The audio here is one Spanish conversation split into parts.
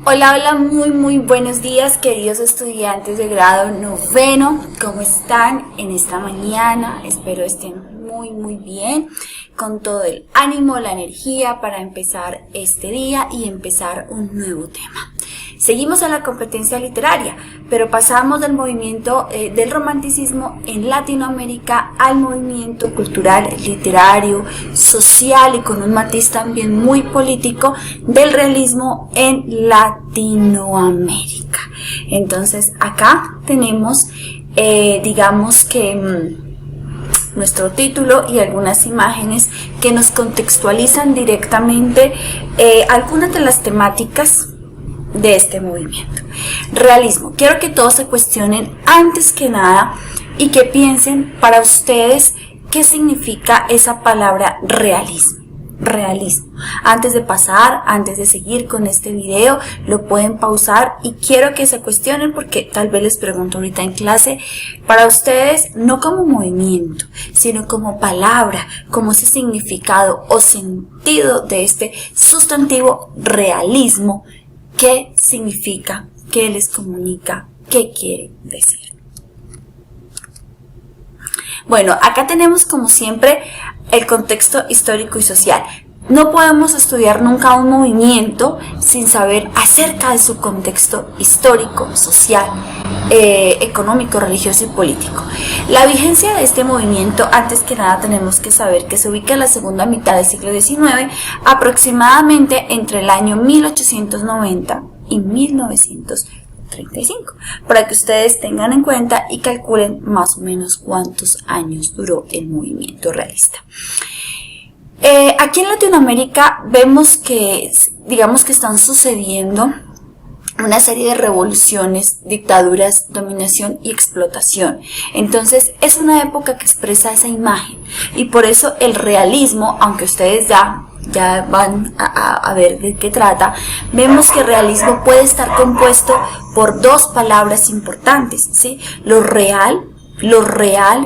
Hola, hola, muy buenos días, queridos estudiantes de grado noveno. ¿Cómo están en esta mañana? Espero estén muy bien, con todo el ánimo, la energía para empezar este día y empezar un nuevo tema. Seguimos en la competencia literaria, pero pasamos del movimiento del romanticismo en Latinoamérica al movimiento cultural, literario, social y con un matiz también muy político del realismo en Latinoamérica. Entonces acá tenemos, digamos que nuestro título y algunas imágenes que nos contextualizan directamente algunas de las temáticas de este movimiento. Realismo. Quiero que todos se cuestionen antes que nada y que piensen para ustedes qué significa esa palabra realismo. Realismo. Antes de seguir con este video, lo pueden pausar y quiero que se cuestionen porque tal vez les pregunto ahorita en clase, para ustedes no como movimiento, sino como palabra, como ese significado o sentido de este sustantivo realismo. ¿Qué significa? ¿Qué les comunica? ¿Qué quiere decir? Bueno, acá tenemos como siempre el contexto histórico y social. No podemos estudiar nunca un movimiento sin saber acerca de su contexto histórico, social, económico, religioso y político. La vigencia de este movimiento, antes que nada tenemos que saber que se ubica en la segunda mitad del siglo XIX, aproximadamente entre el año 1890 y 1935, para que ustedes tengan en cuenta y calculen más o menos cuántos años duró el movimiento realista. Aquí en Latinoamérica vemos que, digamos que están sucediendo una serie de revoluciones, dictaduras, dominación y explotación. Entonces es una época que expresa esa imagen y por eso el realismo, aunque ustedes ya van a ver de qué trata, vemos que el realismo puede estar compuesto por dos palabras importantes, ¿sí? Lo real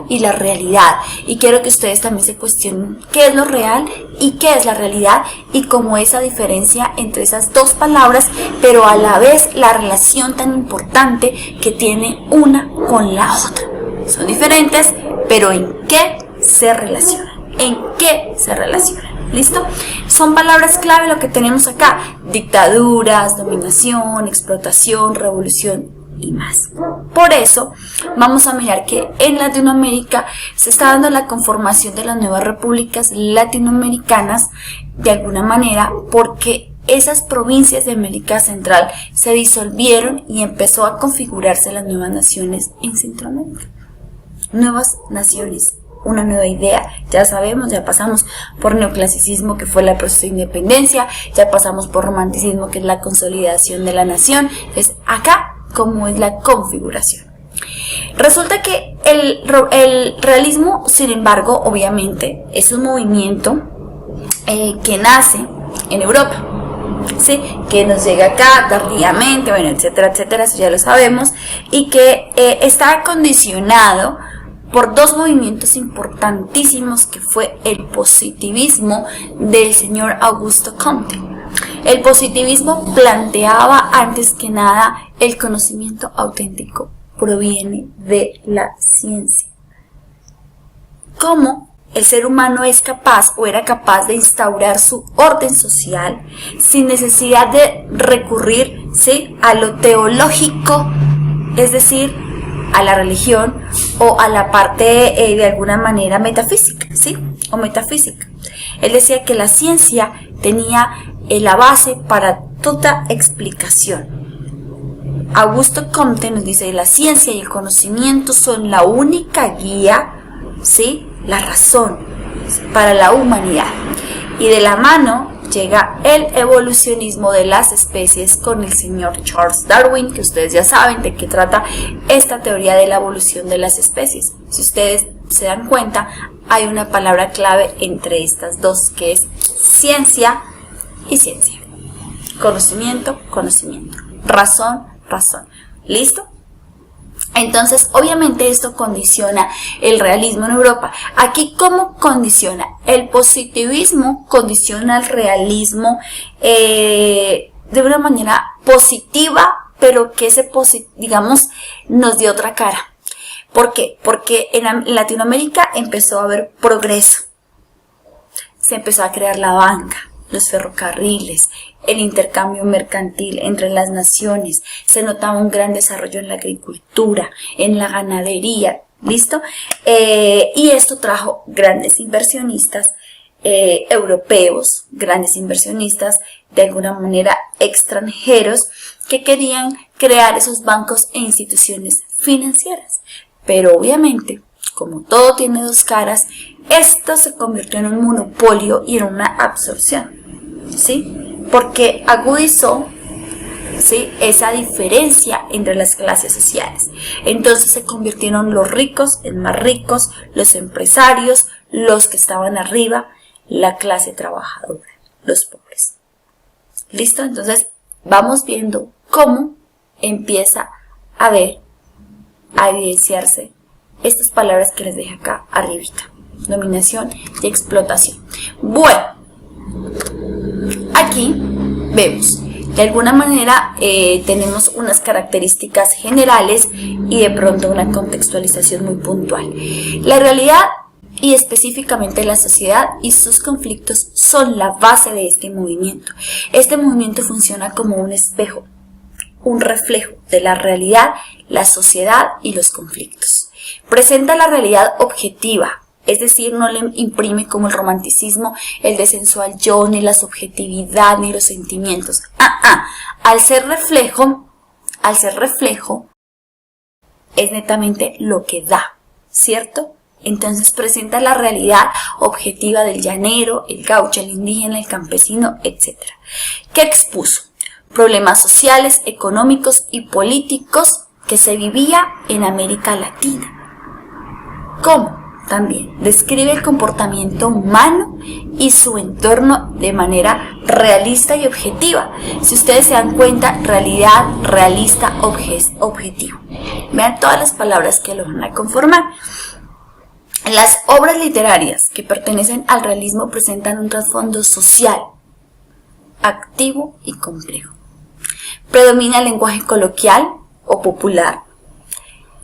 y la realidad, y quiero que ustedes también se cuestionen qué es lo real y qué es la realidad y cómo esa diferencia entre esas dos palabras, pero a la vez la relación tan importante que tiene una con la otra. Son diferentes, pero ¿en qué se relacionan? ¿En qué se relacionan? ¿Listo? Son palabras clave lo que tenemos acá: dictaduras, dominación, explotación, revolución y más. Por eso vamos a mirar que en Latinoamérica se está dando la conformación de las nuevas repúblicas latinoamericanas de alguna manera, porque esas provincias de América Central se disolvieron y empezó a configurarse las nuevas naciones en Centroamérica. Nuevas naciones, una nueva idea. Ya sabemos, ya pasamos por neoclasicismo, que fue el proceso de independencia, ya pasamos por romanticismo, que es la consolidación de la nación. Entonces acá, ¿cómo es la configuración? Resulta que el realismo, sin embargo, obviamente, es un movimiento que nace en Europa, ¿sí? Que nos llega acá tardíamente, bueno, etcétera, eso ya lo sabemos, y que está condicionado por dos movimientos importantísimos, que fue el positivismo del señor Augusto Comte. El positivismo planteaba antes que nada el conocimiento auténtico proviene de la ciencia. ¿Cómo el ser humano es capaz o era capaz de instaurar su orden social sin necesidad de recurrir, ¿sí?, a lo teológico, es decir, a la religión o a la parte de alguna manera metafísica, ¿sí?, o metafísica? Él decía que la ciencia tenía la base para toda explicación. Augusto Comte nos dice: la ciencia y el conocimiento son la única guía, ¿sí?, la razón para la humanidad. Y de la mano llega el evolucionismo de las especies con el señor Charles Darwin, que ustedes ya saben de qué trata esta teoría de la evolución de las especies. Si ustedes se dan cuenta, hay una palabra clave entre estas dos, que es ciencia y ciencia. Conocimiento, razón. ¿Listo? Entonces, obviamente esto condiciona el realismo en Europa. Aquí, ¿cómo condiciona? El positivismo condiciona el realismo de una manera positiva, pero que digamos, nos dio otra cara. ¿Por qué? Porque en Latinoamérica empezó a haber progreso. Se empezó a crear la banca, los ferrocarriles, el intercambio mercantil entre las naciones. Se notaba un gran desarrollo en la agricultura, en la ganadería. ¿Listo? Y esto trajo grandes inversionistas europeos, grandes inversionistas de alguna manera extranjeros que querían crear esos bancos e instituciones financieras. Pero obviamente, como todo tiene dos caras, esto se convirtió en un monopolio y en una absorción, ¿sí? Porque agudizó, ¿sí?, esa diferencia entre las clases sociales. Entonces se convirtieron los ricos en más ricos, los empresarios, los que estaban arriba, la clase trabajadora, los pobres. ¿Listo? Entonces vamos viendo cómo empieza a evidenciarse estas palabras que les dejé acá arribita: dominación y explotación. Bueno, aquí vemos de alguna manera tenemos unas características generales y de pronto una contextualización muy puntual. La realidad y específicamente la sociedad y sus conflictos son la base de este movimiento. Este movimiento funciona como un espejo, un reflejo de la realidad, la sociedad y los conflictos. Presenta la realidad objetiva, es decir, no le imprime como el romanticismo el descenso al yo, ni la subjetividad, ni los sentimientos. Al ser reflejo, es netamente lo que da, ¿cierto? Entonces presenta la realidad objetiva del llanero, el gaucho, el indígena, el campesino, etc. ¿Qué expuso? Problemas sociales, económicos y políticos que se vivía en América Latina. ¿Cómo? También describe el comportamiento humano y su entorno de manera realista y objetiva. Si ustedes se dan cuenta, realidad, realista, objetivo. Vean todas las palabras que lo van a conformar. Las obras literarias que pertenecen al realismo presentan un trasfondo social, activo y complejo. Predomina el lenguaje coloquial o popular,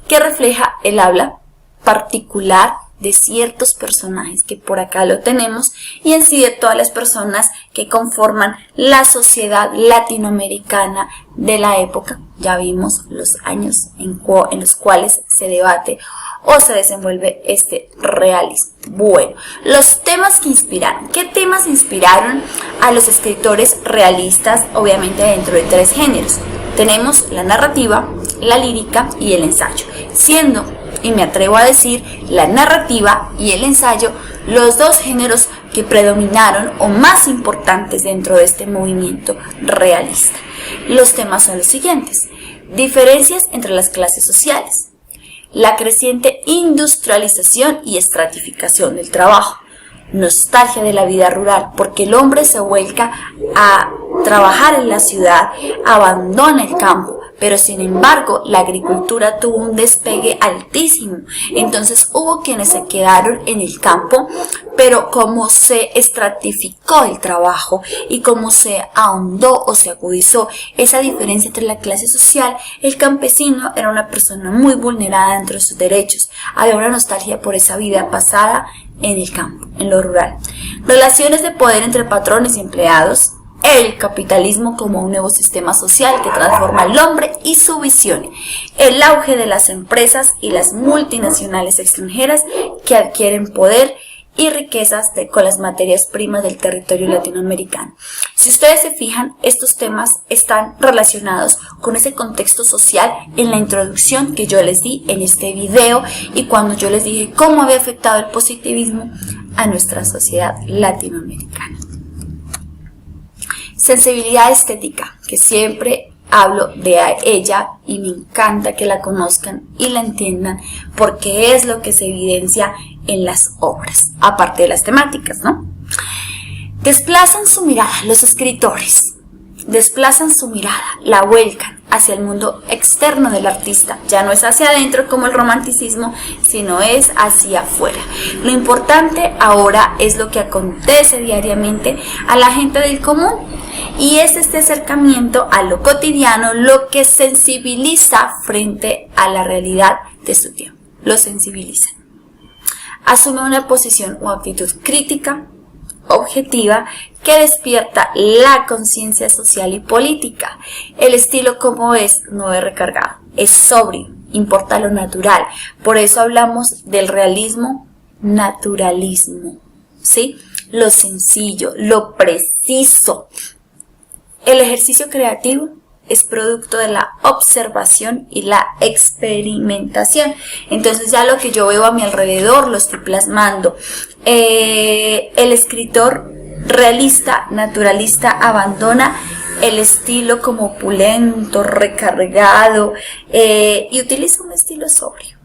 que refleja el habla particular de ciertos personajes, que por acá lo tenemos, y en sí de todas las personas que conforman la sociedad latinoamericana de la época. Ya vimos los años en los cuales se debate o se desenvuelve este realismo. Bueno, los temas que inspiraron. ¿Qué temas inspiraron a los escritores realistas? Obviamente dentro de tres géneros. Tenemos la narrativa, la lírica y el ensayo, siendo, y me atrevo a decir, la narrativa y el ensayo los dos géneros que predominaron o más importantes dentro de este movimiento realista. Los temas son los siguientes: diferencias entre las clases sociales, la creciente industrialización y estratificación del trabajo, nostalgia de la vida rural, porque el hombre se vuelca a trabajar en la ciudad, abandona el campo, pero sin embargo la agricultura tuvo un despegue altísimo. Entonces hubo quienes se quedaron en el campo, pero como se estratificó el trabajo y como se ahondó o se agudizó esa diferencia entre la clase social, el campesino era una persona muy vulnerada dentro de sus derechos. Había una nostalgia por esa vida pasada en el campo, en lo rural. Relaciones de poder entre patrones y empleados, el capitalismo como un nuevo sistema social que transforma al hombre y su visión, el auge de las empresas y las multinacionales extranjeras que adquieren poder y riquezas con las materias primas del territorio latinoamericano. Si ustedes se fijan, estos temas están relacionados con ese contexto social en la introducción que yo les di en este video y cuando yo les dije cómo había afectado el positivismo a nuestra sociedad latinoamericana. Sensibilidad estética, que siempre hablo de ella y me encanta que la conozcan y la entiendan porque es lo que se evidencia en las obras, aparte de las temáticas, ¿no? Desplazan su mirada, los escritores desplazan su mirada, la vuelcan hacia el mundo externo del artista. Ya no es hacia adentro como el romanticismo, sino es hacia afuera. Lo importante ahora es lo que acontece diariamente a la gente del común, y es este acercamiento a lo cotidiano lo que sensibiliza frente a la realidad de su tiempo. Lo sensibiliza. Asume una posición o actitud crítica, objetiva, que despierta la conciencia social y política. El estilo, como es, no es recargado, es sobrio, importa lo natural. Por eso hablamos del realismo, naturalismo, ¿sí? Lo sencillo, lo preciso. El ejercicio creativo es producto de la observación y la experimentación. Entonces ya lo que yo veo a mi alrededor lo estoy plasmando. El escritor realista, naturalista, abandona el estilo como opulento, recargado, y utiliza un estilo sobrio,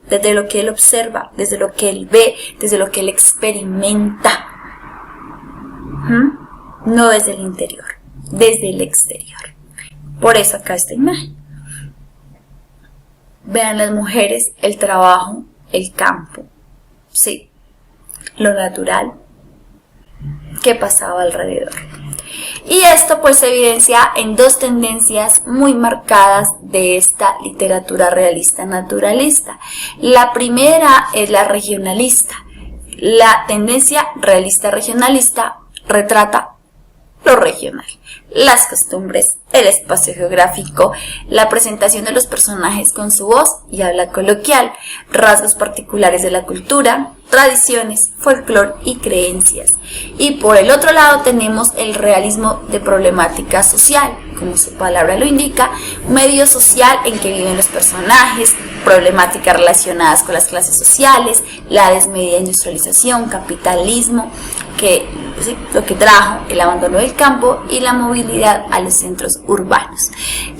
desde lo que él observa, desde lo que él ve, desde lo que él experimenta. No desde el interior, desde el exterior. Por eso acá esta imagen. Vean las mujeres, el trabajo, el campo, sí, lo natural que pasaba alrededor. Y esto pues se evidencia en dos tendencias muy marcadas de esta literatura realista naturalista. La primera es la regionalista. La tendencia realista regionalista retrata lo regional, las costumbres, el espacio geográfico, la presentación de los personajes con su voz y habla coloquial, rasgos particulares de la cultura, tradiciones, folclore y creencias. Y por el otro lado tenemos el realismo de problemática social, como su palabra lo indica, medio social en que viven los personajes, problemáticas relacionadas con las clases sociales, la desmedida industrialización, capitalismo, lo que trajo el abandono del campo y la movilidad a los centros urbanos.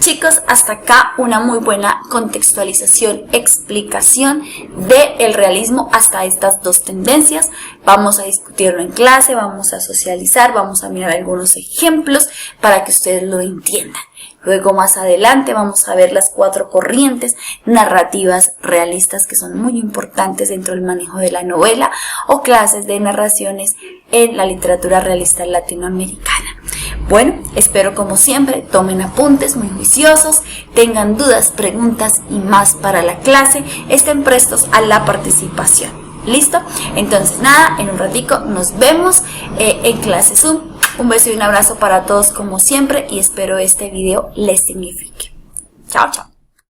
Chicos, hasta acá una muy buena contextualización, explicación del realismo hasta estas dos tendencias. Vamos a discutirlo en clase, vamos a socializar, vamos a mirar algunos ejemplos para que ustedes lo entiendan. Luego más adelante vamos a ver las 4 corrientes narrativas realistas que son muy importantes dentro del manejo de la novela o clases de narraciones en la literatura realista latinoamericana. Bueno, espero como siempre tomen apuntes muy juiciosos, tengan dudas, preguntas y más para la clase, estén prestos a la participación. ¿Listo? Entonces nada, en un ratico nos vemos en clase Zoom. Un beso y un abrazo para todos como siempre y espero este video les signifique. Chao, chao.